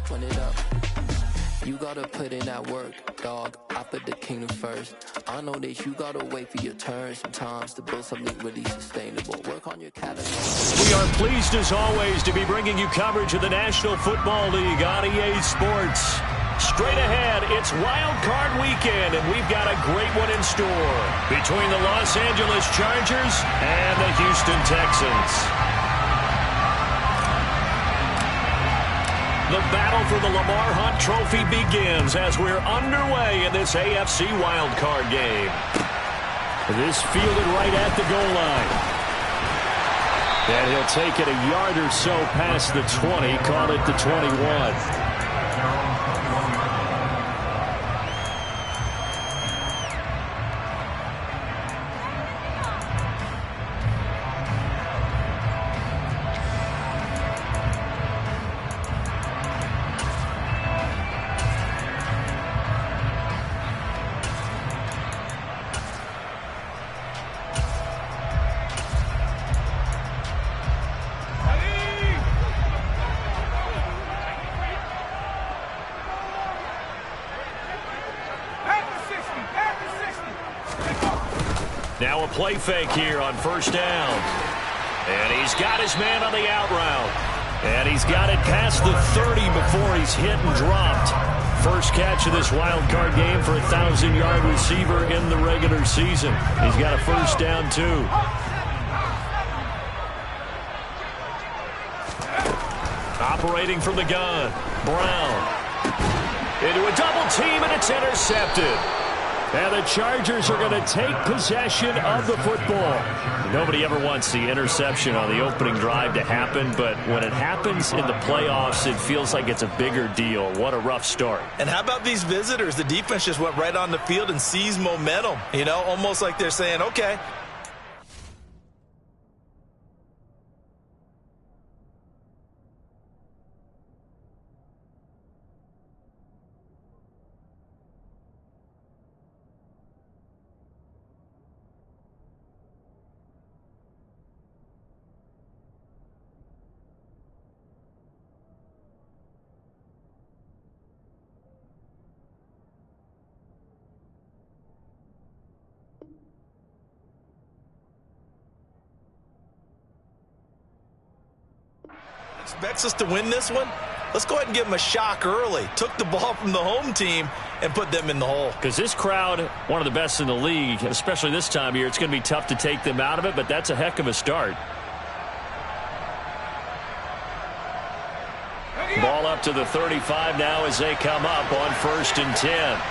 Run it up. You gotta put in that work, dog. I put the kingdom first. I know that you gotta wait for your turn sometimes to build something really sustainable. Work on your catalog. We are pleased as always to be bringing you coverage of the National Football League on EA Sports. Straight ahead, it's Wild Card Weekend, and we've got a great one in store between the Los Angeles Chargers and the Houston Texans. The battle for the Lamar Hunt Trophy begins as we're underway in this AFC wildcard game. This fielded right at the goal line. And he'll take it a yard or so past the 20, call it the 21. Now a play fake here on first down. And he's got his man on the out route. And he's got it past the 30 before he's hit and dropped. First catch of this wild card game for a 1,000-yard receiver in the regular season. He's got a first down, too. Operating from the gun. Brown. Into a double team, and it's intercepted. And the Chargers are going to take possession of the football. Nobody ever wants the interception on the opening drive to happen, but when it happens in the playoffs, it feels like it's a bigger deal. What a rough start. And how about these visitors? The defense just went right on the field and seized momentum. You know, almost like they're saying, okay. Expects us to win this one. Let's go ahead and give them a shock early. Took the ball from the home team and put them in the hole. Because this crowd, one of the best in the league, especially this time of year, it's going to be tough to take them out of it, but that's a heck of a start. Ball up to the 35 now as they come up on 1st and 10.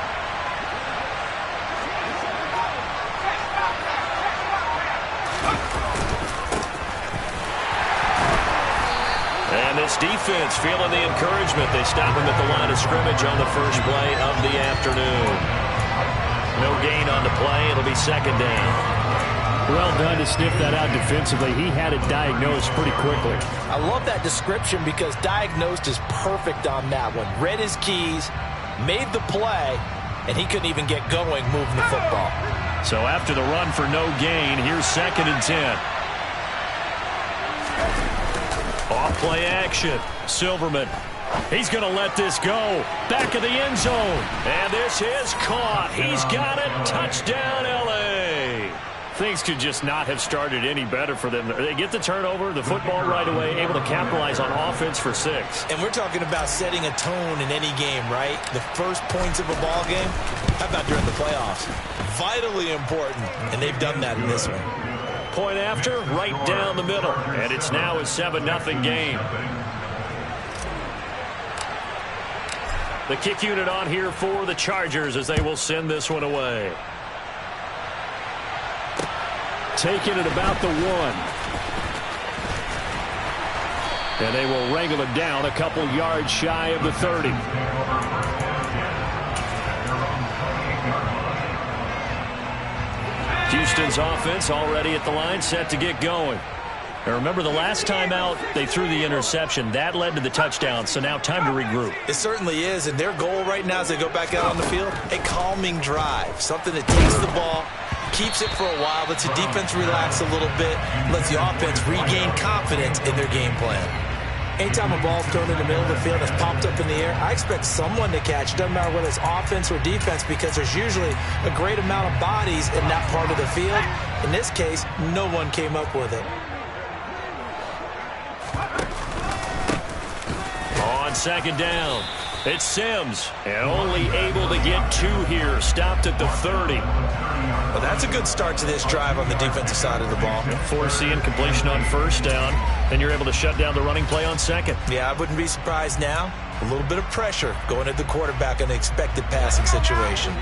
And this defense feeling the encouragement. They stop him at the line of scrimmage on the first play of the afternoon. No gain on the play. It'll be 2nd down. Well done to sniff that out defensively. He had it diagnosed pretty quickly. I love that description because diagnosed is perfect on that one. Read his keys, made the play, and he couldn't even get going moving the football. So after the run for no gain, here's 2nd and 10. Off play action. Silverman. He's going to let this go. Back of the end zone. And this is caught. He's got it. Touchdown, L.A. Things could just not have started any better for them. They get the turnover, the football right away, able to capitalize on offense for 6. And we're talking about setting a tone in any game, right? The first points of a ball game. How about during the playoffs? Vitally important, and they've done that in this one. Point after, right down the middle. And it's now a 7-0 game. The kick unit on here for the Chargers as they will send this one away. Taking it about the 1. And they will wrangle it down a couple yards shy of the 30. Houston's offense already at the line, set to get going. Now remember, the last time out, they threw the interception. That led to the touchdown, so now time to regroup. It certainly is, and their goal right now as they go back out on the field, a calming drive, something that takes the ball, Keeps it for a while, lets the defense relax a little bit, lets the offense regain confidence in their game plan. Anytime a ball's thrown in the middle of the field that's popped up in the air, I expect someone to catch. Doesn't matter whether it's offense or defense, because there's usually a great amount of bodies in that part of the field. In this case, no one came up with it. On second down, it's Sims, and only able to get 2 here, stopped at the 30. Well, that's a good start to this drive on the defensive side of the ball. Force the incompletion on first down, and you're able to shut down the running play on second. Yeah, I wouldn't be surprised now. A little bit of pressure going at the quarterback in the expected passing situation.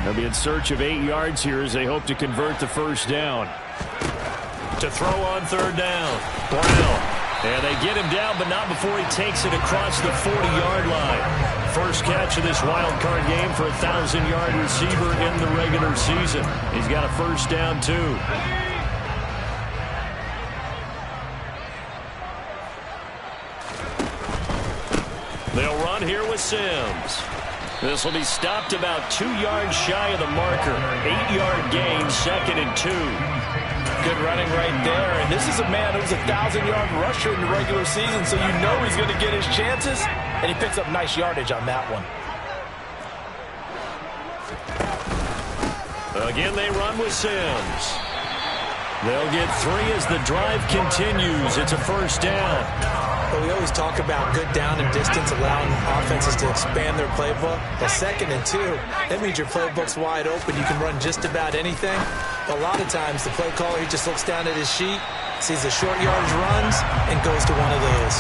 They'll be in search of 8 yards here as they hope to convert the first down. To throw on third down, Brown. And they get him down, but not before he takes it across the 40-yard line. First catch of this wild card game for a 1,000-yard receiver in the regular season. He's got a first down, too. They'll run here with Sims. This will be stopped about 2 yards shy of the marker. 8-yard gain, 2nd and 2. Good running right there. And this is a man who's a 1,000-yard rusher in the regular season, so you know he's going to get his chances. And he picks up nice yardage on that one. Again, they run with Sims. They'll get 3 as the drive continues. It's a first down. Well, we always talk about good down and distance, allowing offenses to expand their playbook. But 2nd and 2, that means your playbook's wide open. You can run just about anything. A lot of times, the play caller, he just looks down at his sheet, sees the short yardage runs, and goes to one of those.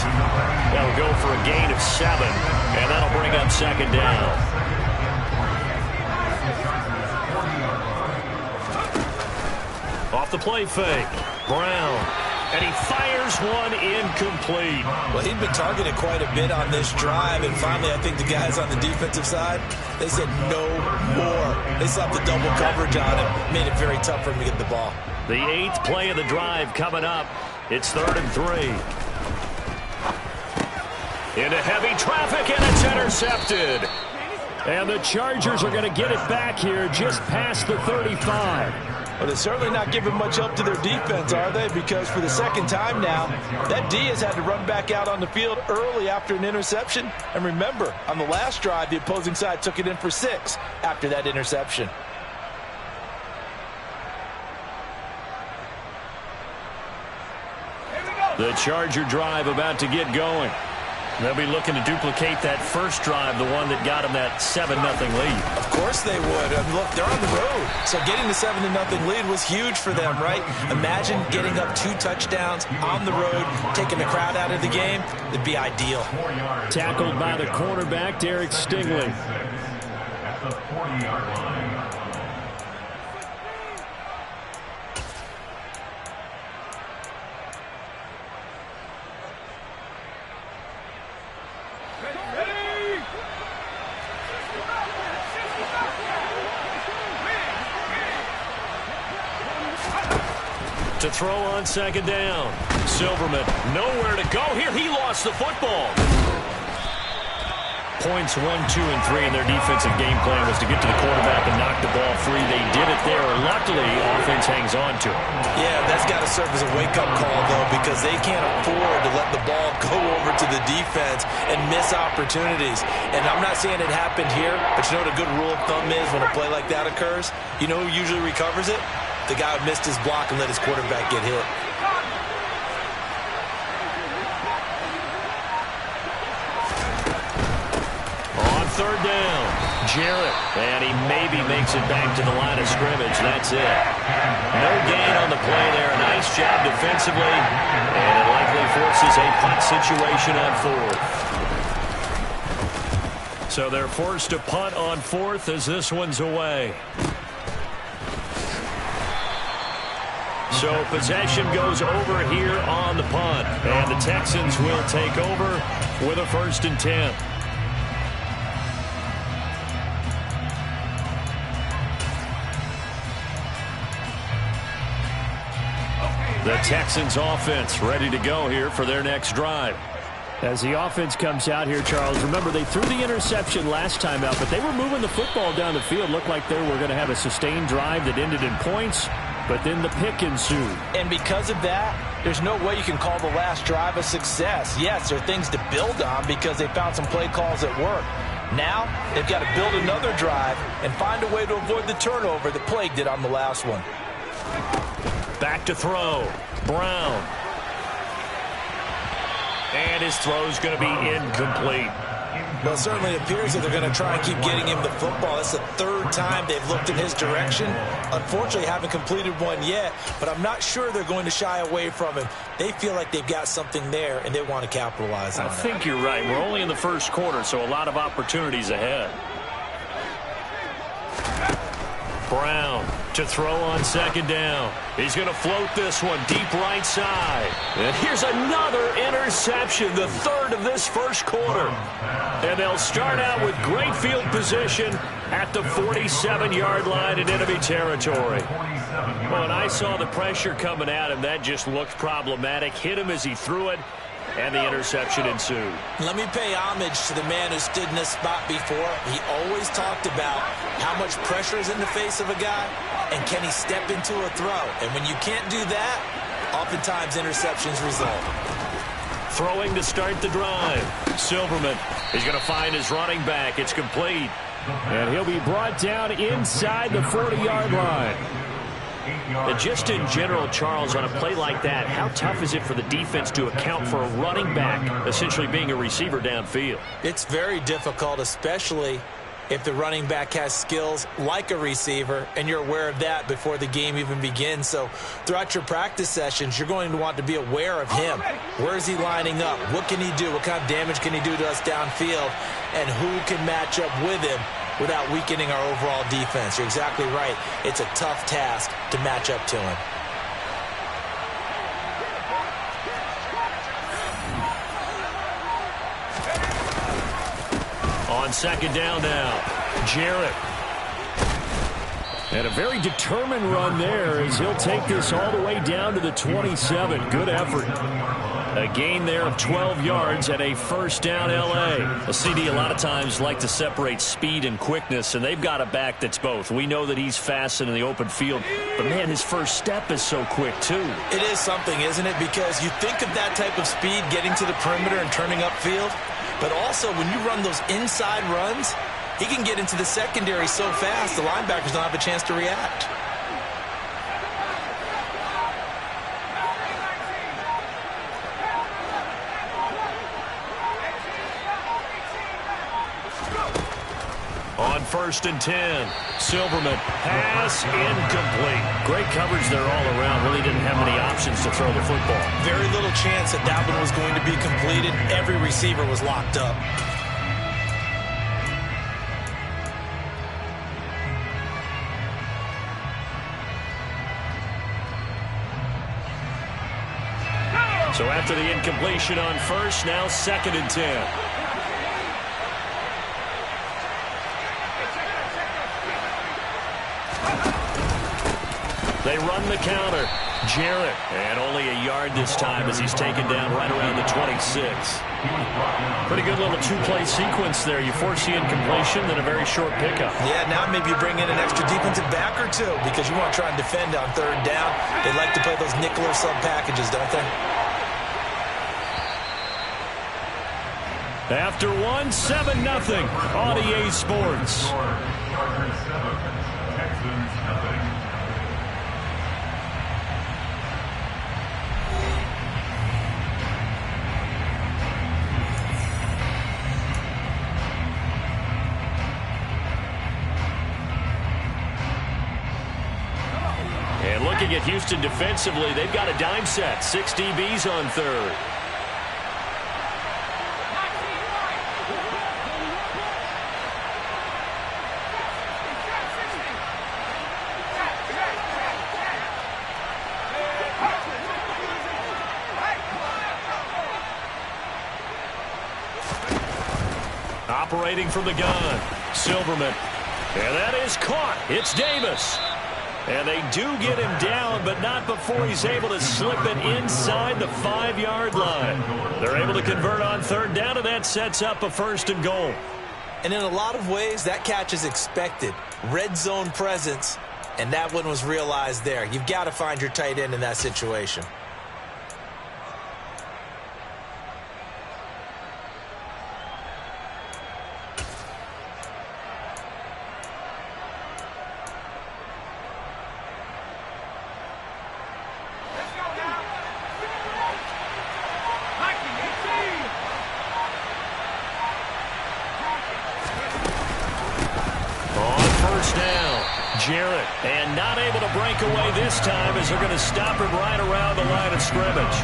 That'll go for a gain of 7, and that'll bring up second down. Off the play fake, Brown. And he fires one incomplete. Well, he'd been targeted quite a bit on this drive, and finally I think the guys on the defensive side, they said no more. They slapped the double coverage on him, made it very tough for him to get the ball. The 8th play of the drive coming up. It's 3rd and 3. Into heavy traffic, and it's intercepted. And the Chargers are going to get it back here just past the 35. Well, they're certainly not giving much help to their defense, are they? Because for the second time now, that D has had to run back out on the field early after an interception. And remember, on the last drive, the opposing side took it in for 6 after that interception. The Charger drive about to get going. They'll be looking to duplicate that first drive, the one that got them that 7-0 lead. Of course they would. Look, they're on the road. So getting the 7-0 lead was huge for them, right? Imagine getting up 2 touchdowns on the road, taking the crowd out of the game. It'd be ideal. Tackled by the cornerback, Derek Stingley. At the 40-yard line. To throw on second down. Silverman nowhere to go here. He lost the football. Points 1, 2, and 3 in their defensive game plan was to get to the quarterback and knock the ball free. They did it there. Luckily, offense hangs on to it. Yeah, that's got to serve as a wake-up call, though, because they can't afford to let the ball go over to the defense and miss opportunities. And I'm not saying it happened here, but you know what a good rule of thumb is when a play like that occurs? You know who usually recovers it? The guy who missed his block and let his quarterback get hit. On third down, Jarrett. And he maybe makes it back to the line of scrimmage. That's it. No gain on the play there. Nice job defensively. And it likely forces a punt situation on 4th. So they're forced to punt on 4th as this one's away. So possession goes over here on the punt. And the Texans will take over with a 1st and 10. The Texans offense ready to go here for their next drive. As the offense comes out here, Charles, remember they threw the interception last time out, but they were moving the football down the field. Looked like they were going to have a sustained drive that ended in points, but then the pick ensued. And because of that, there's no way you can call the last drive a success. Yes, there are things to build on because they found some play calls that work. Now, they've got to build another drive and find a way to avoid the turnover that plagued it on the last one. Back to throw. Brown. And his throw's going to be incomplete. Well, it certainly appears that they're going to try and keep getting him the football. That's the third time they've looked in his direction. Unfortunately, haven't completed one yet, but I'm not sure they're going to shy away from him. They feel like they've got something there, and they want to capitalize on it. I think you're right. We're only in the first quarter, so a lot of opportunities ahead. Brown to throw on second down. He's going to float this one deep right side. And here's another interception, the third of this first quarter. And they'll start out with great field position at the 47-yard line in enemy territory. Well, and I saw the pressure coming at him. That just looked problematic. Hit him as he threw it, and the interception ensued. Let me pay homage to the man who stood in this spot before. He always talked about how much pressure is in the face of a guy, and can he step into a throw. And when you can't do that, oftentimes interceptions result. Throwing to start the drive. Silverman is going to find his running back. It's complete. And he'll be brought down inside the 40-yard line. And just in general, Charles, on a play like that, how tough is it for the defense to account for a running back essentially being a receiver downfield? It's very difficult, especially if the running back has skills like a receiver, and you're aware of that before the game even begins. So throughout your practice sessions, you're going to want to be aware of him. Where is he lining up? What can he do? What kind of damage can he do to us downfield? And who can match up with him without weakening our overall defense? You're exactly right. It's a tough task to match up to him. On second down now, Jarrett. And a very determined run there as he'll take this all the way down to the 27. Good effort. A gain there of 12 yards and a first down L.A. A CD a lot of times like to separate speed and quickness, and they've got a back that's both. We know that he's fast in the open field, but, man, his first step is so quick, too. It is something, isn't it? Because you think of that type of speed getting to the perimeter and turning upfield, but also when you run those inside runs, he can get into the secondary so fast the linebackers don't have a chance to react. On first and 10, Silverman, pass incomplete. Great coverage there all around. Really didn't have many options to throw the football. Very little chance that that one was going to be completed. Every receiver was locked up. So after the incompletion on first, now second and 10. They run the counter. Jarrett, and only a yard this time as he's taken down right around the 26. Pretty good little two-play sequence there. You force the incompletion, then a very short pickup. Yeah, now maybe you bring in an extra defensive back or two because you want to try and defend on third down. They like to play those nickel or sub packages, don't they? After one, 7-0 on EA Sports. And looking at Houston defensively, they've got a dime set. 6 DBs on third. Operating from the gun, Silverman. And that is caught. It's Davis. And they do get him down, but not before he's able to slip it inside the 5-yard line. They're able to convert on third down, and that sets up a 1st and goal. And in a lot of ways, that catch is expected. Red zone presence, and that one was realized there. You've got to find your tight end in that situation. Jarrett, and not able to break away this time as they're going to stop him right around the line of scrimmage.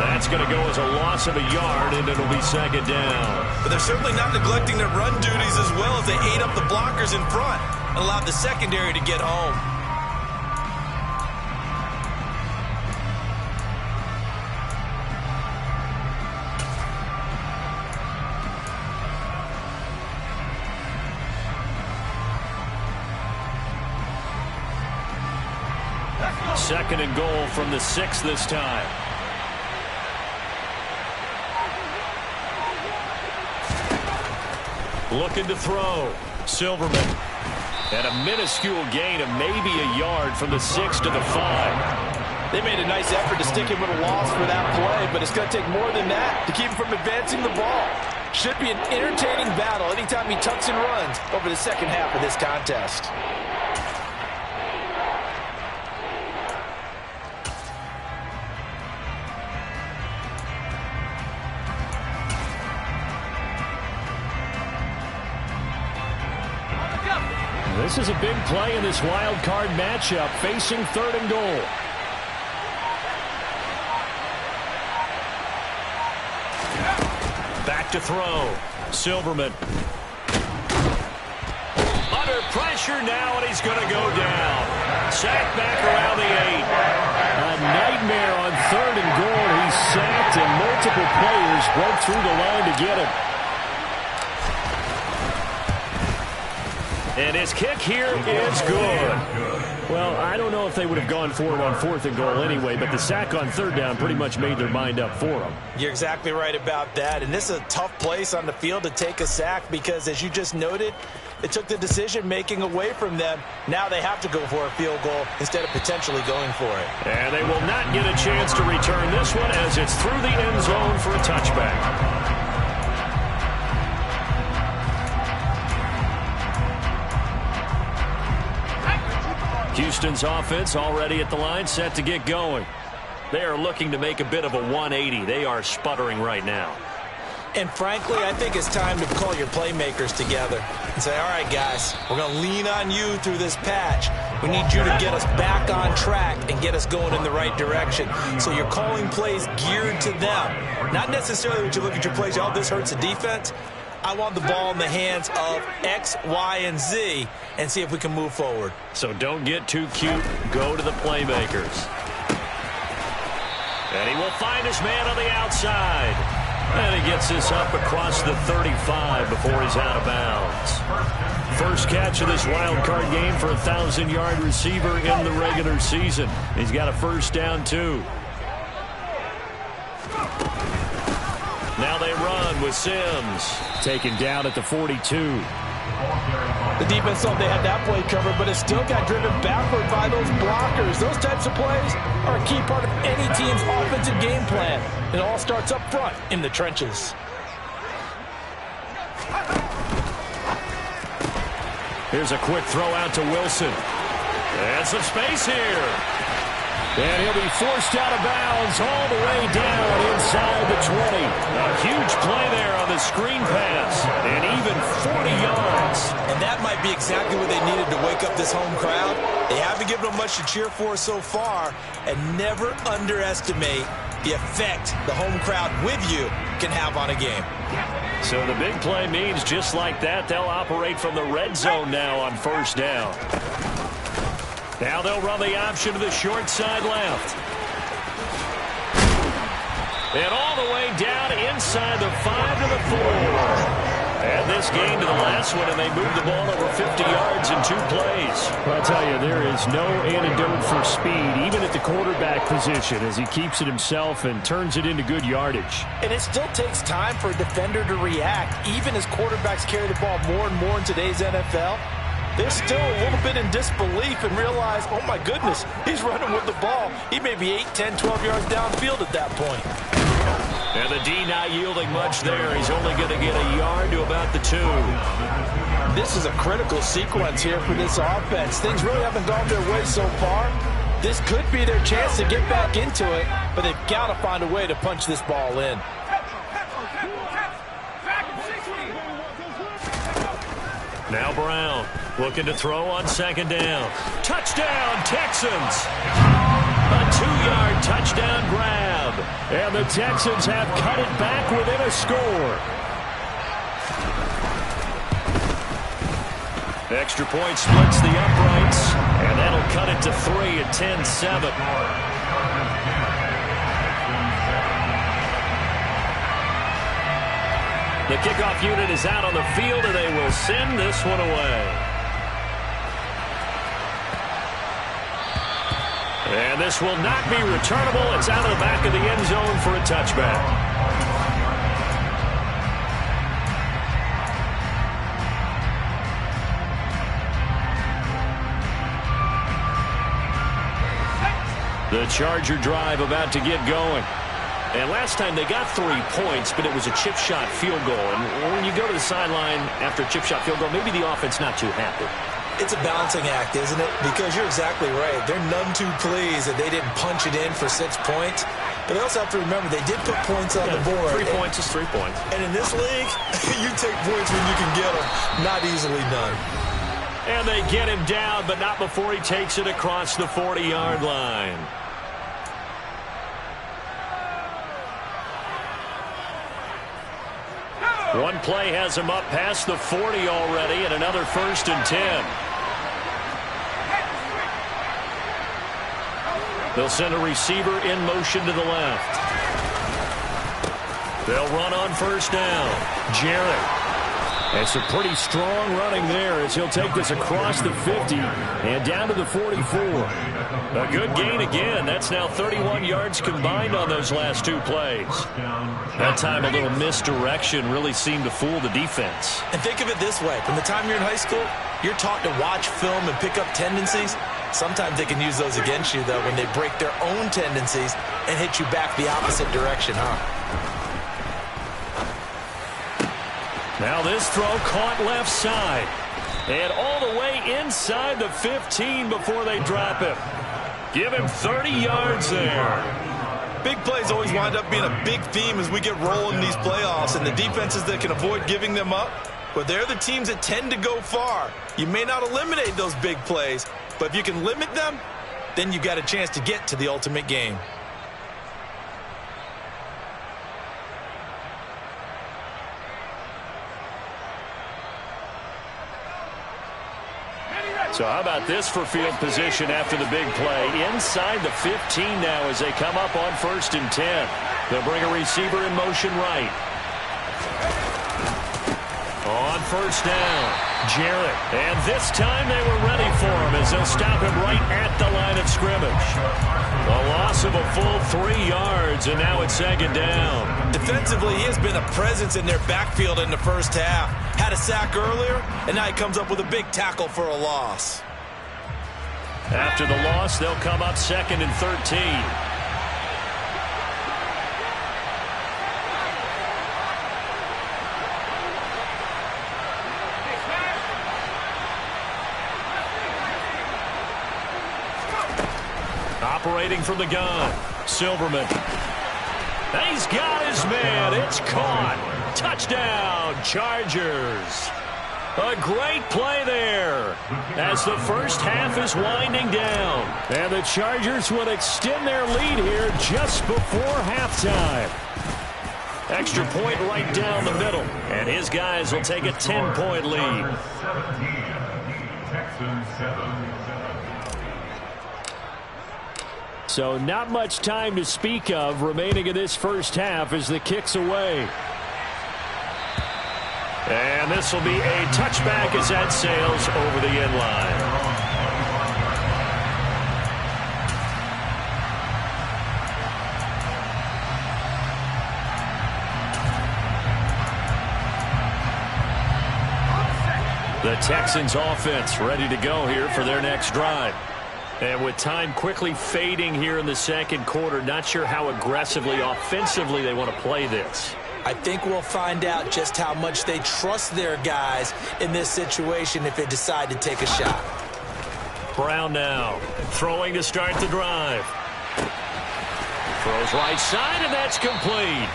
That's going to go as a loss of a yard, and it'll be 2nd down. But they're certainly not neglecting their run duties as well as they ate up the blockers in front and allowed the secondary to get home. Second and goal from the 6 this time. Looking to throw. Silverman. And a minuscule gain of maybe a yard from the 6 to the 5. They made a nice effort to stick him with a loss for that play, but it's going to take more than that to keep him from advancing the ball. Should be an entertaining battle anytime he tucks and runs over the second half of this contest. This is a big play in this wild card matchup, facing 3rd and goal. Back to throw. Silverman. Under pressure now, and he's going to go down. Sacked back around the 8. A nightmare on 3rd and goal. He's sacked, and multiple players broke through the line to get him. And his kick here is good. Well, I don't know if they would have gone for it on 4th and goal anyway, but the sack on 3rd down pretty much made their mind up for them. You're exactly right about that. And this is a tough place on the field to take a sack because, as you just noted, it took the decision-making away from them. Now they have to go for a field goal instead of potentially going for it. And they will not get a chance to return this one as it's through the end zone for a touchback. Houston's offense already at the line, set to get going. They are looking to make a bit of a 180. They are sputtering right now. And frankly, I think it's time to call your playmakers together and say, all right, guys, we're going to lean on you through this patch. We need you to get us back on track and get us going in the right direction. So you're calling plays geared to them. Not necessarily when you look at your plays, oh, this hurts the defense. I want the ball in the hands of X, Y, and Z and see if we can move forward. So don't get too cute. Go to the playmakers. And he will find his man on the outside. And he gets this up across the 35 before he's out of bounds. First catch of this wild card game for a 1,000-yard receiver in the regular season. He's got a 1st down, too. Now they run with Sims. Taken down at the 42. The defense thought they had that play covered, but it still got driven backward by those blockers. Those types of plays are a key part of any team's offensive game plan. It all starts up front in the trenches. Here's a quick throw out to Wilson. And some space here. And he'll be forced out of bounds all the way down inside the 20. A huge play there on the screen pass. And even 40 yards. And that might be exactly what they needed to wake up this home crowd. They haven't given them much to cheer for so far. And never underestimate the effect the home crowd with you can have on a game. So the big play means just like that, they'll operate from the red zone now on 1st down. Now they'll run the option to the short side left. And all the way down inside the 5 to the 4. And this game to the last one, and they moved the ball over 50 yards in 2 plays. Well, I'll tell you, there is no antidote for speed, even at the quarterback position, as he keeps it himself and turns it into good yardage. And it still takes time for a defender to react, even as quarterbacks carry the ball more and more in today's NFL. They're still a little bit in disbelief and realize, oh my goodness, he's running with the ball. He may be 8, 10, 12 yards downfield at that point. And the D not yielding much there. He's only going to get a yard to about the 2. This is a critical sequence here for this offense. Things really haven't gone their way so far. This could be their chance to get back into it, but they've got to find a way to punch this ball in. Now Brown looking to throw on 2nd down. Touchdown, Texans! A 2-yard touchdown grab. And the Texans have cut it back within a score. Extra point splits the uprights, and that'll cut it to 3 at 10-7. The kickoff unit is out on the field, and they will send this one away. And this will not be returnable. It's out of the back of the end zone for a touchback. The Charger drive about to get going. And last time they got 3 points, but it was a chip shot field goal. And when you go to the sideline after a chip shot field goal, maybe the offense not too happy. It's a balancing act, isn't it? Because you're exactly right. They're none too pleased that they didn't punch it in for 6 points. But they also have to remember they did put points on the board. 3 points is 3 points. And in this league, you take points when you can get them. Not easily done. And they get him down, but not before he takes it across the 40-yard line. One play has him up past the 40 already, and another 1st and 10. They'll send a receiver in motion to the left. They'll run on 1st down. Jarrett. And some pretty strong running there as he'll take this across the 50 and down to the 44. A good gain again. That's now 31 yards combined on those last 2 plays. That time a little misdirection really seemed to fool the defense. And think of it this way. From the time you're in high school, you're taught to watch film and pick up tendencies. Sometimes they can use those against you, though, when they break their own tendencies and hit you back the opposite direction, huh? Now this throw caught left side. And all the way inside the 15 before they drop him. Give him 30 yards there. Big plays always wind up being a big theme as we get rolling in these playoffs, and the defenses that can avoid giving them up, but they're the teams that tend to go far. You may not eliminate those big plays, but if you can limit them, then you've got a chance to get to the ultimate game. So how about this for field position after the big play? Inside the 15 now as they come up on 1st and 10. They'll bring a receiver in motion right. On 1st down, Jarrett. And this time they were ready for him as they'll stop him right at the line of scrimmage. A loss of a full 3 yards, and now it's 2nd down. Defensively, he has been a presence in their backfield in the first half. Had a sack earlier, and now he comes up with a big tackle for a loss. After the loss, they'll come up 2nd and 13. Operating from the gun, Silverman. And he's got his man. It's caught. Touchdown, Chargers. A great play there as the first half is winding down. And the Chargers will extend their lead here just before halftime. Extra point right down the middle. And his guys will take a 10-point lead. So not much time to speak of remaining in this first half as the kick's away. And this will be a touchback as that sails over the end line. The Texans offense ready to go here for their next drive. And with time quickly fading here in the second quarter, not sure how aggressively, offensively they want to play this. I think we'll find out just how much they trust their guys in this situation if they decide to take a shot. Brown now throwing to start the drive. Throws right side, and that's complete.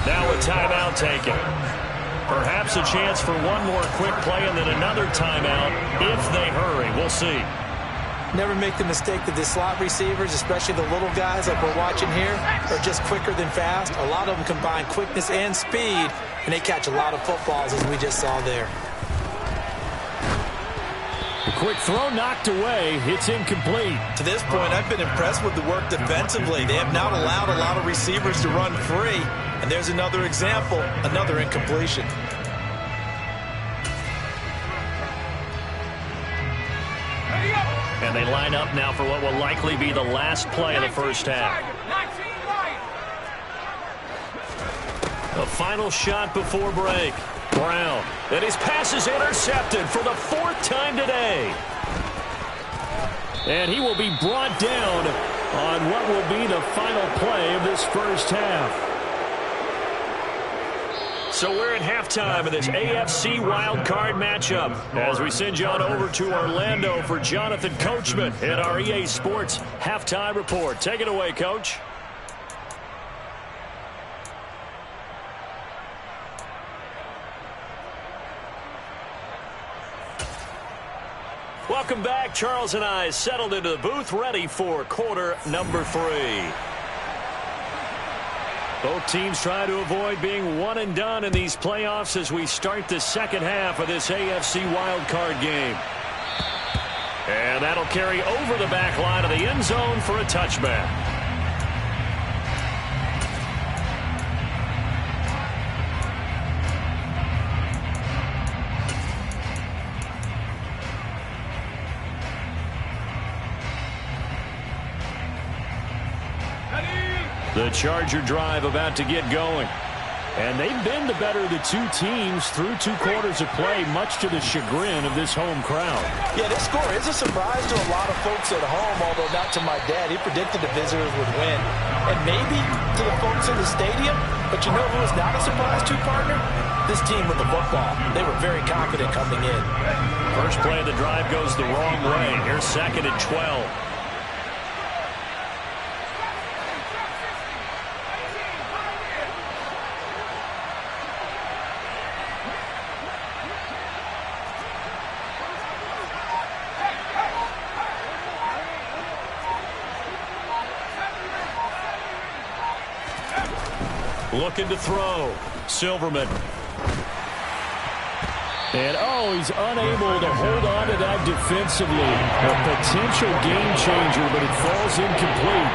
Now a timeout taken. Perhaps a chance for one more quick play and then another timeout if they hurry. We'll see. Never make the mistake that the slot receivers, especially the little guys like we're watching here, are just quicker than fast. A lot of them combine quickness and speed, and they catch a lot of footballs, as we just saw there. The quick throw knocked away. It's incomplete. To this point, I've been impressed with the work defensively. They have not allowed a lot of receivers to run free. And there's another example, another incompletion. And they line up now for what will likely be the last play of the first half. The final shot before break. Brown. And his pass is intercepted for the fourth time today. And he will be brought down on what will be the final play of this first half. So we're at halftime of this AFC wildcard matchup as we send you on over to Orlando for Jonathan Coachman at our EA Sports Halftime Report. Take it away, Coach. Welcome back. Charles and I settled into the booth, ready for quarter number 3. Both teams try to avoid being one and done in these playoffs as we start the second half of this AFC wildcard game. And that'll carry over the back line of the end zone for a touchback. The Charger drive about to get going. And they've been the better of the two teams through 2 quarters of play, much to the chagrin of this home crowd. Yeah, this score is a surprise to a lot of folks at home, although not to my dad. He predicted the visitors would win. And maybe to the folks in the stadium, but you know who was not a surprise to, partner? This team with the football. They were very confident coming in. First play of the drive goes the wrong way. Here's second and 12. Looking to throw. Silverman. And, he's unable to hold on to that defensively. A potential game changer, but it falls incomplete.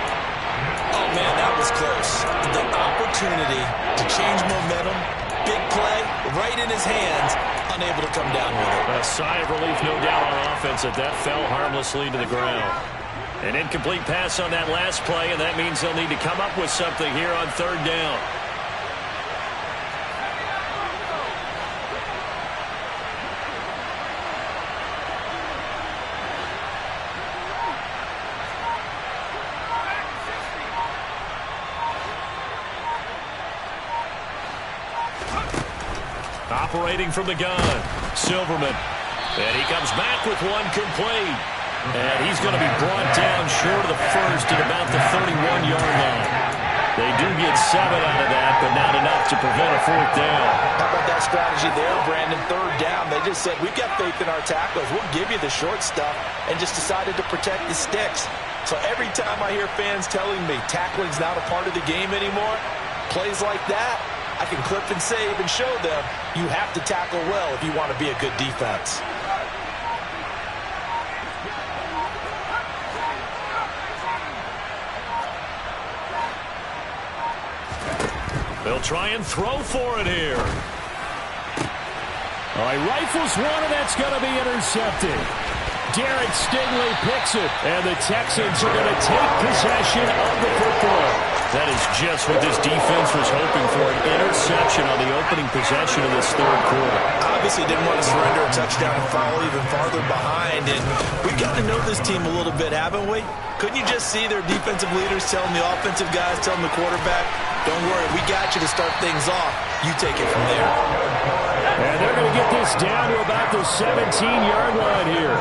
Oh, man, that was close. The opportunity to change momentum, big play, right in his hands, unable to come down with it. A sigh of relief, no doubt, on offense that fell harmlessly to the ground. An incomplete pass on that last play, and that means they'll need to come up with something here on third down. Operating from the gun, Silverman. And he comes back with one complete. And he's going to be brought down short of the first at about the 31-yard line. They do get 7 out of that, but not enough to prevent a fourth down. How about that strategy there, Brandon? Third down. They just said, we've got faith in our tacklers. We'll give you the short stuff, and just decided to protect the sticks. So every time I hear fans telling me tackling's not a part of the game anymore, plays like that, I can clip and save and show them you have to tackle well if you want to be a good defense. They'll try and throw for it here. Oh, he rifles one, and that's going to be intercepted. Derek Stingley picks it, and the Texans are going to take possession of the football. That is just what this defense was hoping for, an interception on the opening possession of this third quarter. Obviously didn't want to surrender a touchdown and fall even farther behind, and we've got to know this team a little bit, haven't we? Couldn't you just see their defensive leaders telling the offensive guys, telling the quarterback, don't worry, we got you to start things off. You take it from there. And they're going to get this down to about the 17-yard line here.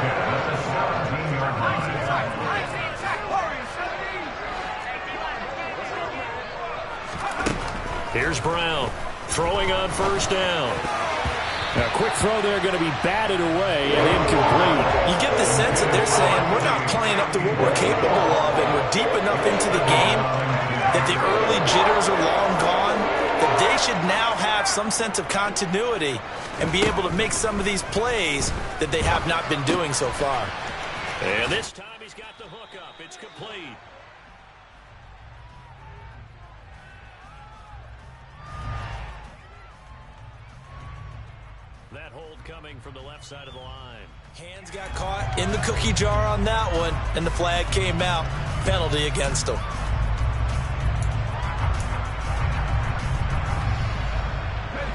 Here's Brown, throwing on first down. Now, quick throw there, going to be batted away and incomplete. You get the sense that they're saying we're not playing up to what we're capable of, and we're deep enough into the game that the early jitters are long gone, that they should now have some sense of continuity and be able to make some of these plays that they have not been doing so far. And this time he's got the hook up. It's complete. That hold coming from the left side of the line. Hands got caught in the cookie jar on that one, and the flag came out. Penalty against him.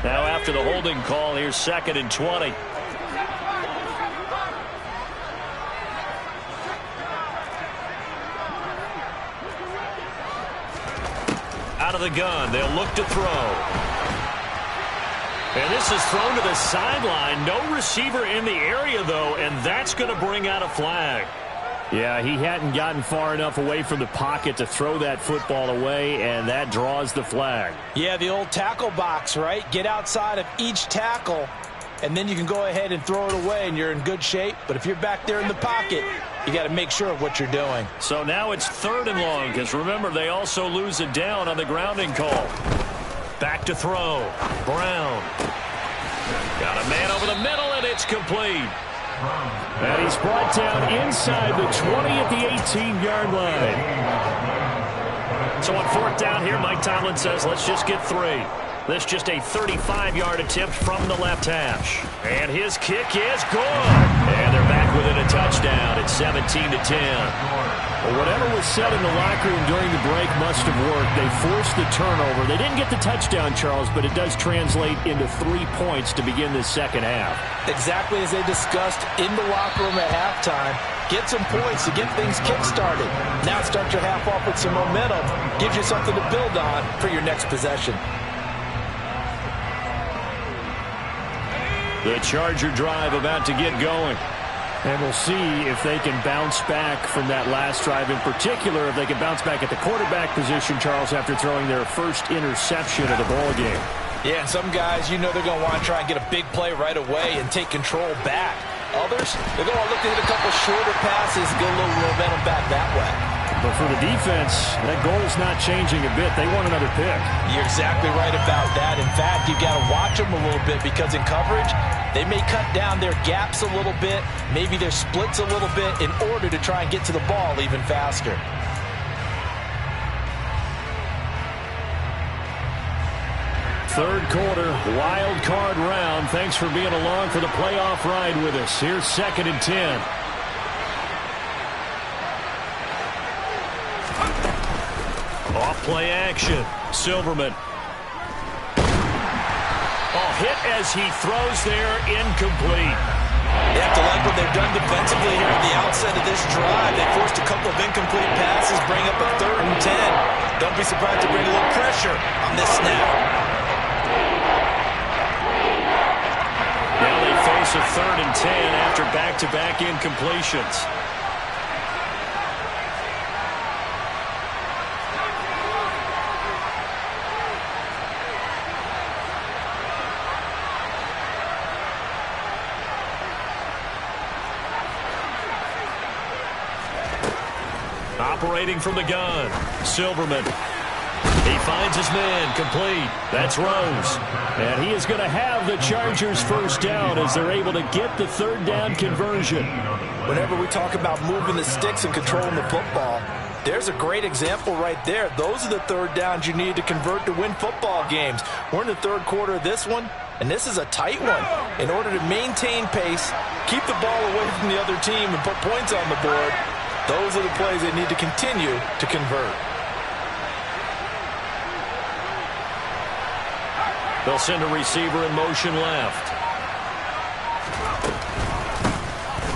Now after the holding call, here's 2nd and 20. Out of the gun, they'll look to throw. And this is thrown to the sideline. No receiver in the area, though, and that's going to bring out a flag. Yeah, he hadn't gotten far enough away from the pocket to throw that football away, and that draws the flag. Yeah, the old tackle box, right? Get outside of each tackle, and then you can go ahead and throw it away, and you're in good shape. But if you're back there in the pocket, you got to make sure of what you're doing. So now it's 3rd and long, because remember, they also lose it down on the grounding call. Back to throw. Brown. Got a man over the middle, and it's complete. And he's brought down inside the 20 at the 18-yard line. So on 4th down here, Mike Tomlin says, let's just get 3. This just a 35-yard attempt from the left hash. And his kick is good. And they're back within a touchdown. It's 17-10. Well, whatever was said in the locker room during the break must have worked. They forced the turnover. They didn't get the touchdown, Charles, but it does translate into 3 points to begin the second half. Exactly as they discussed in the locker room at halftime. Get some points to get things kick-started. Now start your half off with some momentum. Gives you something to build on for your next possession. The Charger drive about to get going. And we'll see if they can bounce back from that last drive. In particular, if they can bounce back at the quarterback position, Charles, after throwing their first interception of the ball game. Yeah, some guys, you know they're going to want to try and get a big play right away and take control back. Others, they're going to look to hit a couple shorter passes, get a little momentum back that way. But for the defense, that goal is not changing a bit. They want another pick. You're exactly right about that. In fact, you've got to watch them a little bit because in coverage, they may cut down their gaps a little bit, maybe their splits a little bit in order to try and get to the ball even faster. Third quarter, wild card round. Thanks for being along for the playoff ride with us. Here's 2nd and 10. Off play action. Silverman. Oh, hit as he throws there, incomplete. They have to like what they've done defensively here at the outset of this drive. They forced a couple of incomplete passes, bring up a 3rd and 10. Don't be surprised to bring a little pressure on this snap. Now they face a 3rd and 10 after back-to-back incompletions. Operating from the gun, Silverman. He finds his man, complete. That's Rose. And he is going to have the Chargers first down as they're able to get the 3rd down conversion. Whenever we talk about moving the sticks and controlling the football, There's a great example right there. Those are the third downs you need to convert to win football games. We're in the third quarter of this one, and this is a tight one. In order to maintain pace, keep the ball away from the other team, and put points on the board, those are the plays they need to continue to convert. They'll send a receiver in motion left.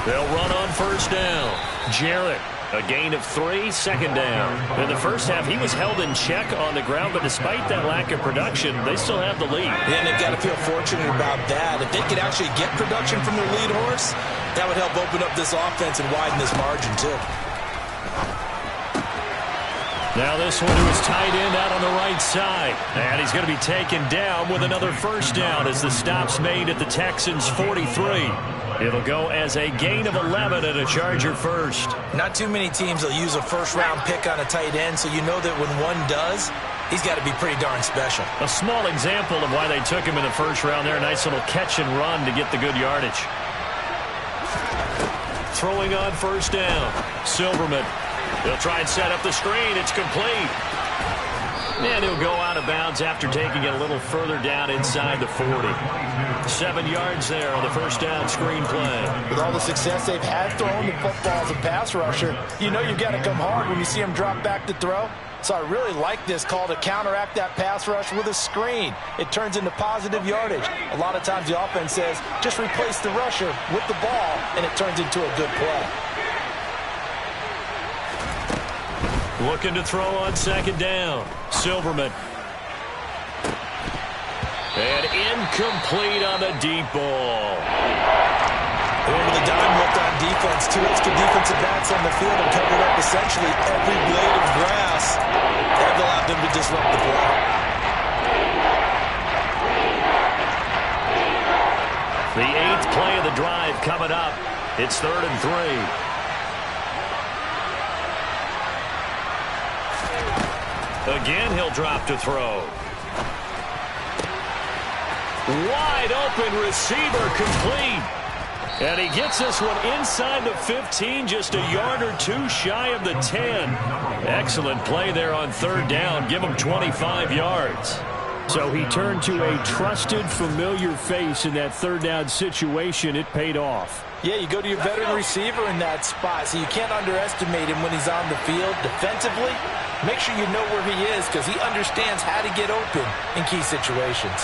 They'll run on first down. Jarrett. A gain of 3, second down. In the first half, he was held in check on the ground, but despite that lack of production, they still have the lead. Yeah, and they've got to feel fortunate about that. If they could actually get production from their lead horse, that would help open up this offense and widen this margin, too. Now this one to his tight end out on the right side. And he's going to be taken down with another first down as the stop's made at the Texans' 43. It'll go as a gain of 11 and a Charger first. Not too many teams will use a first-round pick on a tight end, so you know that when one does, he's got to be pretty darn special. A small example of why they took him in the first round there. A nice little catch and run to get the good yardage. Throwing on first down. Silverman. They'll try and set up the screen. It's complete. And he'll go out of bounds after taking it a little further down inside the 40. 7 yards there on the first down screen play. With all the success they've had throwing the football as a pass rusher, you know you've got to come hard when you see him drop back to throw. So I really like this call to counteract that pass rush with a screen. It turns into positive yardage. A lot of times the offense says, just replace the rusher with the ball, and it turns into a good play. Looking to throw on second down. Silverman. And incomplete on the deep ball. Over the dime look on defense. 2 extra defensive backs on the field and covered up essentially every blade of grass. That allowed them to disrupt the play. The 8th play of the drive coming up. It's 3rd and 3. Again, he'll drop to throw. Wide open receiver complete. And he gets this one inside the 15, just a yard or 2 shy of the 10. Excellent play there on 3rd down. Give him 25 yards. So he turned to a trusted, familiar face in that 3rd down situation. It paid off. Yeah, you go to your veteran receiver in that spot, so you can't underestimate him when he's on the field defensively. Make sure you know where he is because he understands how to get open in key situations.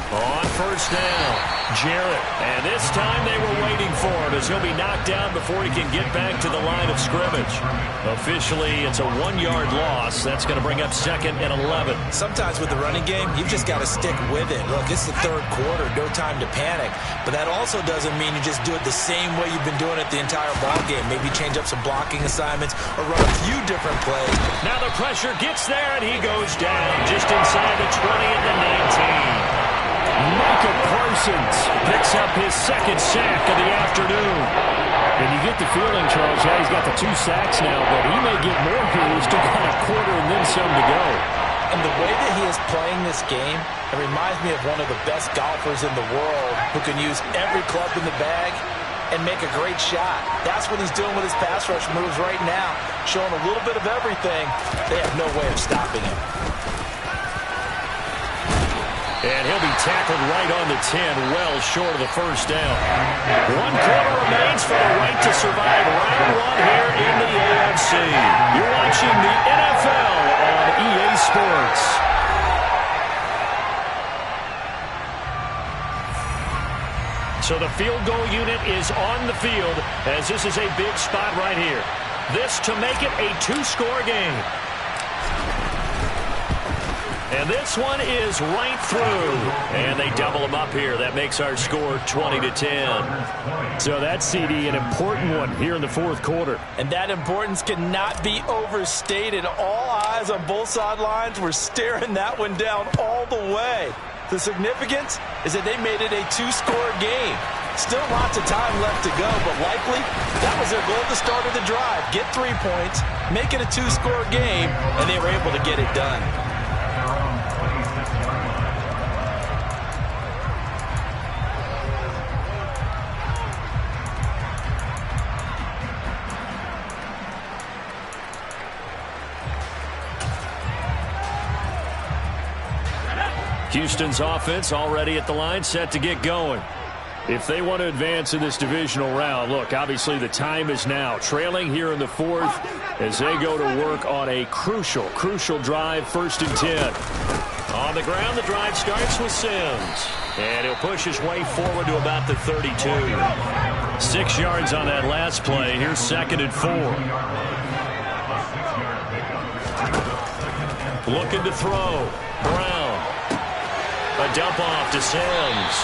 On first down, Jarrett. And this time they were waiting for him as he'll be knocked down before he can get back to the line of scrimmage. Officially, it's a 1-yard loss. That's going to bring up 2nd and 11. Sometimes with the running game, you've just got to stick with it. Look, it's the 3rd quarter, no time to panic. But that also doesn't mean you just do it the same way you've been doing it the entire ball game. Maybe change up some blocking assignments or run a few different plays. Now the pressure gets there, and he goes down just inside the 20 at the 19. Micah Parsons picks up his 2nd sack of the afternoon. And you get the feeling, Charles, yeah, he's got the 2 sacks now, but he may get more here. He's still got a quarter and then some to go. And the way that he is playing this game, it reminds me of one of the best golfers in the world who can use every club in the bag and make a great shot. That's what he's doing with his pass rush moves right now, showing a little bit of everything. They have no way of stopping him. And he'll be tackled right on the 10, well short of the first down. 1 quarter remains for the right to survive round 1 here in the AFC. You're watching the NFL on EA Sports. So the field goal unit is on the field as this is a big spot right here. This to make it a 2-score game. And this one is right through. And they double them up here. That makes our score 20-10. So that's, CD, an important one here in the 4th quarter. And that importance cannot be overstated. All eyes on both sidelines were staring that one down all the way. The significance is that they made it a 2-score game. Still lots of time left to go, but likely that was their goal at the start of the drive. Get 3 points, make it a 2-score game, and they were able to get it done. Houston's offense already at the line, set to get going. If they want to advance in this divisional round, look, obviously the time is now. Trailing here in the fourth as they go to work on a crucial drive, 1st and 10. On the ground, the drive starts with Sims. And he'll push his way forward to about the 32. 6 yards on that last play. Here's 2nd and 4. Looking to throw. Brown. A dump off to Sims.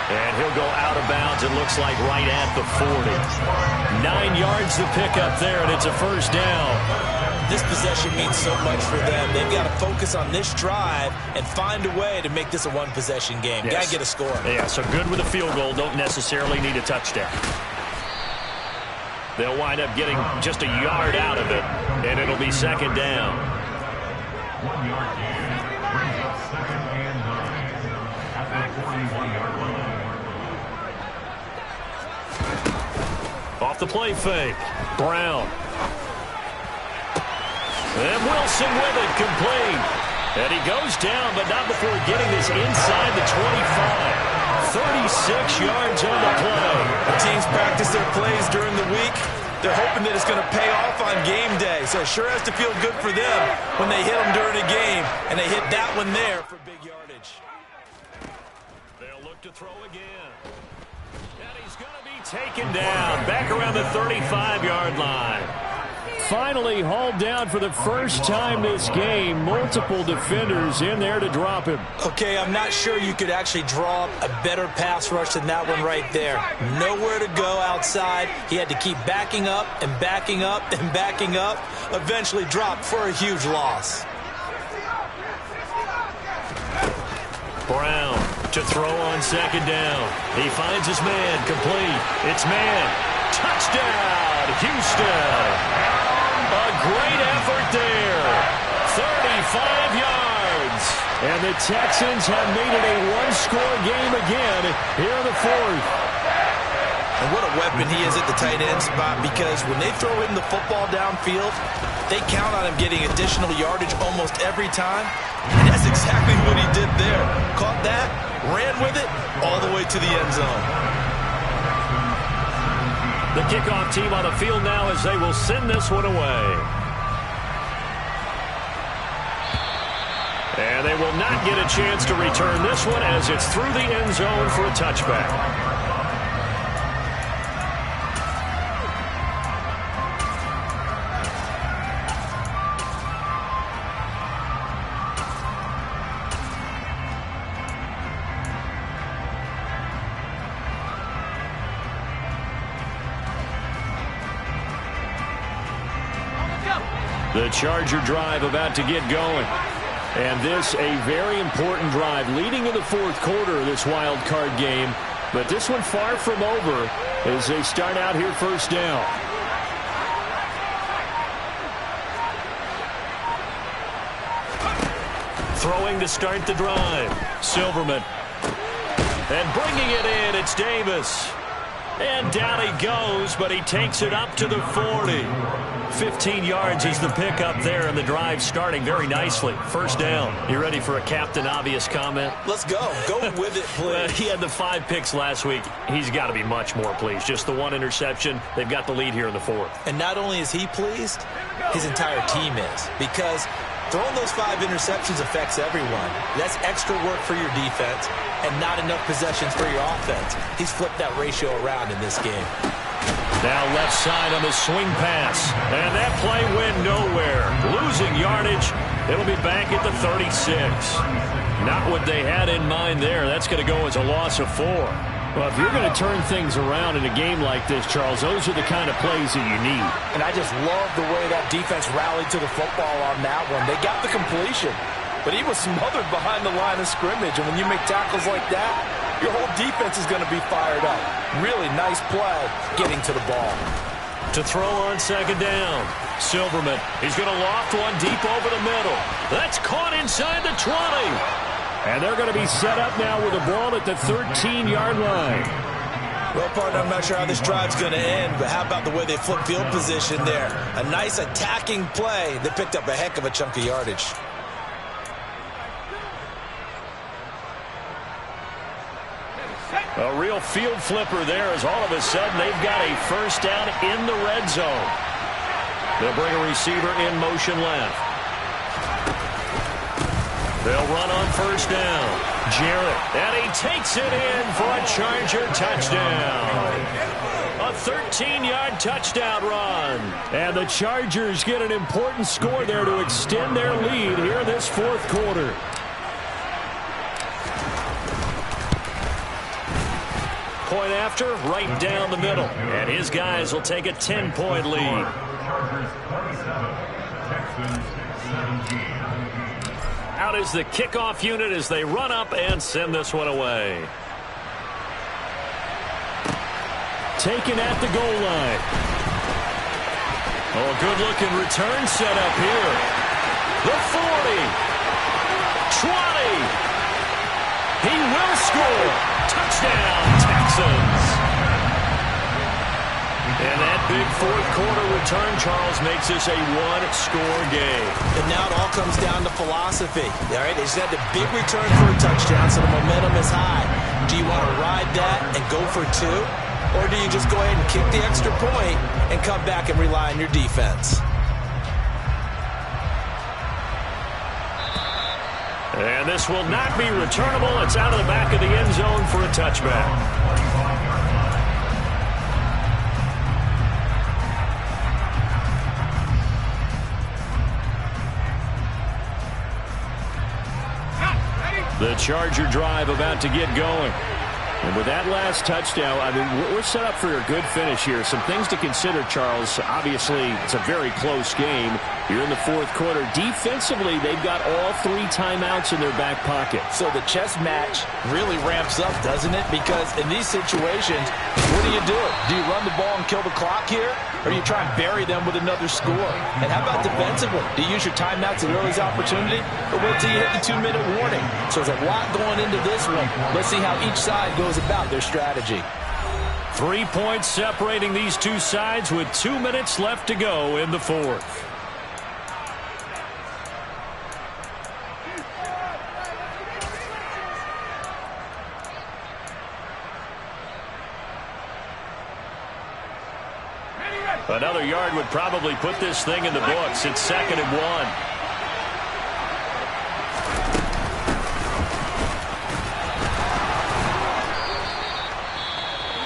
And he'll go out of bounds, it looks like, right at the 40. 9 yards to pick up there, and it's a 1st down. This possession means so much for them. They've got to focus on this drive and find a way to make this a one-possession game. Yes. Got to get a score. Yeah, so good with a field goal. Don't necessarily need a touchdown. They'll wind up getting just a yard out of it, and it'll be 2nd down. 1 yard gain. Brings up 2nd and 9 at the 41-yard line. Off the play fake. Brown. And Wilson with it, complete. And he goes down, but not before getting this inside the 25. 36 yards on the play. The teams practice their plays during the week. They're hoping that it's going to pay off on game day. So it sure has to feel good for them when they hit them during a game. And they hit that one there for big yardage. They'll look to throw again. And he's going to be taken down back around the 35-yard line. Finally hauled down for the first time this game. Multiple defenders in there to drop him. Okay, I'm not sure you could actually draw up a better pass rush than that one right there. Nowhere to go outside. He had to keep backing up and backing up and backing up. Eventually dropped for a huge loss. Brown to throw on 2nd down. He finds his man, complete. It's man. Touchdown, Houston. A great effort there. 35 yards. And the Texans have made it a one-score game again here in the fourth. And what a weapon he is at the tight end spot, because when they throw him the football downfield, they count on him getting additional yardage almost every time. And that's exactly what he did there. Caught that, ran with it, all the way to the end zone. The kickoff team on the field now as they will send this one away. And they will not get a chance to return this one as it's through the end zone for a touchback. The Charger drive about to get going. And this a very important drive leading in the fourth quarter of this wild card game. But this one far from over as they start out here 1st down. Throwing to start the drive. Silverman. And bringing it in, it's Davis. And down he goes, but he takes it up to the 40. 15 yards is the pickup there, and the drive starting very nicely. 1st down. You ready for a Captain Obvious comment? Let's go. Go with it, please. He had the 5 picks last week. He's got to be much more pleased. Just the 1 interception. They've got the lead here in the fourth. And not only is he pleased, his entire team is. Because throwing those 5 interceptions affects everyone. That's extra work for your defense and not enough possessions for your offense. He's flipped that ratio around in this game. Now left side on the swing pass. And that play went nowhere. Losing yardage. It'll be back at the 36. Not what they had in mind there. That's going to go as a loss of 4. Well, if you're going to turn things around in a game like this, Charles, those are the kind of plays that you need. And I just love the way that defense rallied to the football on that one. They got the completion, but he was smothered behind the line of scrimmage. And when you make tackles like that, your whole defense is going to be fired up. Really nice play getting to the ball. To throw on 2nd down. Silverman. He's going to loft one deep over the middle. That's caught inside the 20. And they're going to be set up now with a ball at the 13-yard line. Well, partner, I'm not sure how this drive's going to end, but how about the way they flip field position there? A nice attacking play that picked up a heck of a chunk of yardage. A real field flipper there as all of a sudden they've got a first down in the red zone. They'll bring a receiver in motion left. They'll run on first down. Jarrett, and he takes it in for a Charger touchdown. A 13-yard touchdown run. And the Chargers get an important score there to extend their lead here this fourth quarter. Point after, right down the middle. And his guys will take a 10-point lead. Chargers 27, Texans 17. Out is the kickoff unit as they run up and send this one away. Taken at the goal line. Oh, good-looking return set up here. The 40. 20. He will score. Touchdown, Texans. And that big fourth quarter return, Charles, makes this a one-score game. And now it all comes down to philosophy. All right, they just had the big return for a touchdown, so the momentum is high. Do you want to ride that and go for two? Or do you just go ahead and kick the extra point and come back and rely on your defense? And this will not be returnable. It's out of the back of the end zone for a touchback. The Charger drive about to get going. And with that last touchdown, I mean, we're set up for a good finish here. Some things to consider, Charles. Obviously, it's a very close game. You're in the fourth quarter. Defensively, they've got all 3 timeouts in their back pocket. So the chess match really ramps up, doesn't it? Because in these situations, what do you do? Do you run the ball and kill the clock here? Or do you try and bury them with another score? And how about defensively? Do you use your timeouts at early's opportunity? Or wait till you hit the 2-minute warning? So there's a lot going into this one. Let's see how each side goes about their strategy. 3 points separating these two sides with 2 minutes left to go in the fourth. Another yard would probably put this thing in the books. It's 2nd and 1.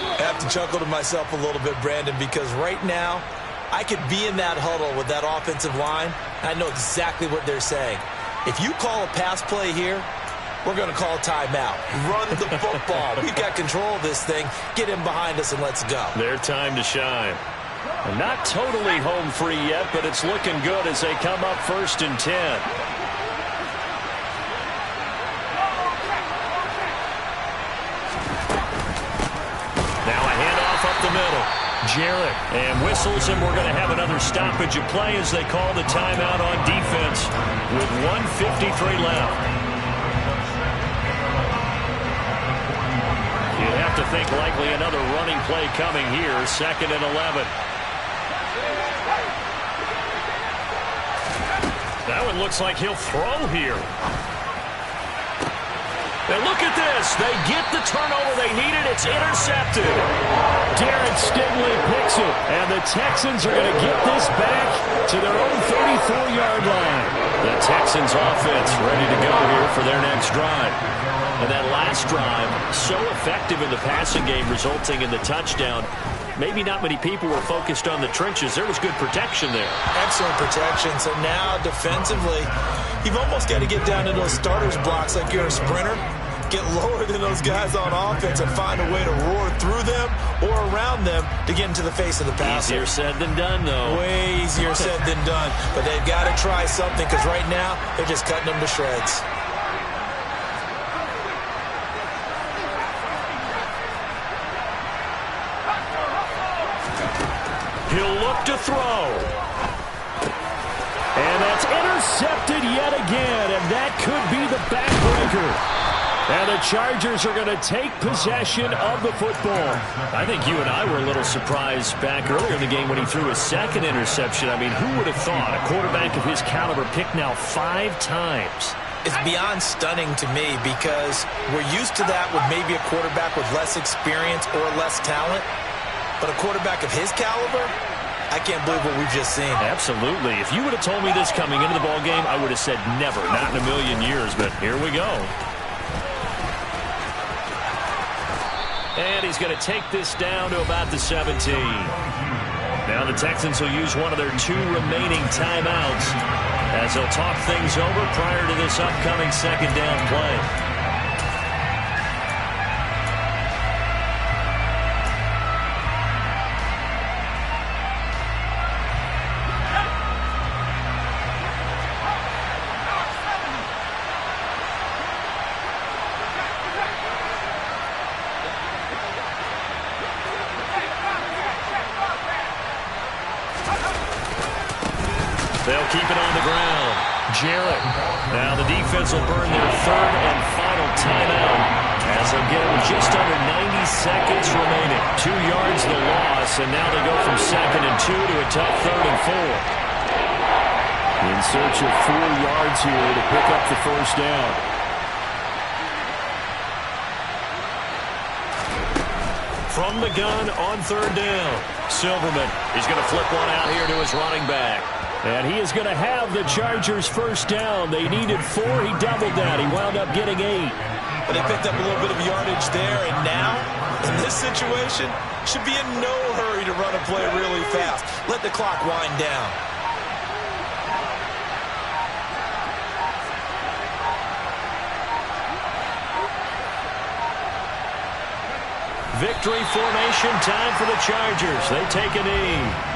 I have to chuckle to myself a little bit, Brandon, because right now I could be in that huddle with that offensive line. I know exactly what they're saying. If you call a pass play here, we're going to call a timeout. Run the football. We've got control of this thing. Get in behind us and let's go. Their time to shine. Not totally home free yet, but it's looking good as they come up 1st and 10. Now a handoff up the middle. Jarrett and whistles, and we're going to have another stoppage of play as they call the timeout on defense with 1:53 left. You'd have to think likely another running play coming here, 2nd and 11. That one looks like he'll throw here. And look at this. They get the turnover they needed. It's intercepted. Darren Stingley picks it. And the Texans are going to get this back to their own 34-yard line. The Texans offense ready to go here for their next drive. And that last drive, so effective in the passing game, resulting in the touchdown. Maybe not many people were focused on the trenches. There was good protection there. Excellent protection. So now defensively, you've almost got to get down to those starters blocks like you're a sprinter. Get lower than those guys on offense and find a way to roar through them or around them to get into the face of the passer. Easier said than done, though. Way easier said than done. But they've got to try something because right now they're just cutting them to shreds. He'll look to throw. And that's intercepted yet again, and that could be the backbreaker. And the Chargers are going to take possession of the football. I think you and I were a little surprised back earlier in the game when he threw his 2nd interception. I mean, who would have thought a quarterback of his caliber picked now 5 times? It's beyond stunning to me because we're used to that with maybe a quarterback with less experience or less talent. But a quarterback of his caliber, I can't believe what we've just seen. Absolutely. If you would have told me this coming into the ballgame, I would have said never, not in a million years. But here we go. And he's going to take this down to about the 17. Now the Texans will use one of their 2 remaining timeouts as they'll talk things over prior to this upcoming second down play. They'll keep it on the ground. Jarrett. Now the defense will burn their 3rd and final timeout as they'll get it with just under 90 seconds remaining. 2 yards the loss, and now they go from 2nd and 2 to a tough 3rd and 4. In search of 4 yards here to pick up the first down. From the gun on 3rd down. Silverman is going to flip one out here to his running back. And he is going to have the Chargers first down. They needed 4. He doubled that. He wound up getting 8. But they picked up a little bit of yardage there. And now, in this situation, should be in no hurry to run a play really fast. Let the clock wind down. Victory formation time for the Chargers. They take a knee.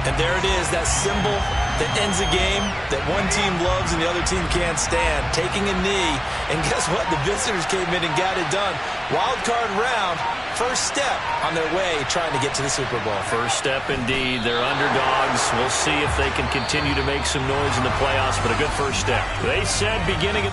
And there it is, that symbol that ends a game that one team loves and the other team can't stand. Taking a knee. And guess what? The visitors came in and got it done. Wild card round. First step on their way trying to get to the Super Bowl. First step indeed. They're underdogs. We'll see if they can continue to make some noise in the playoffs, but a good first step. They said beginning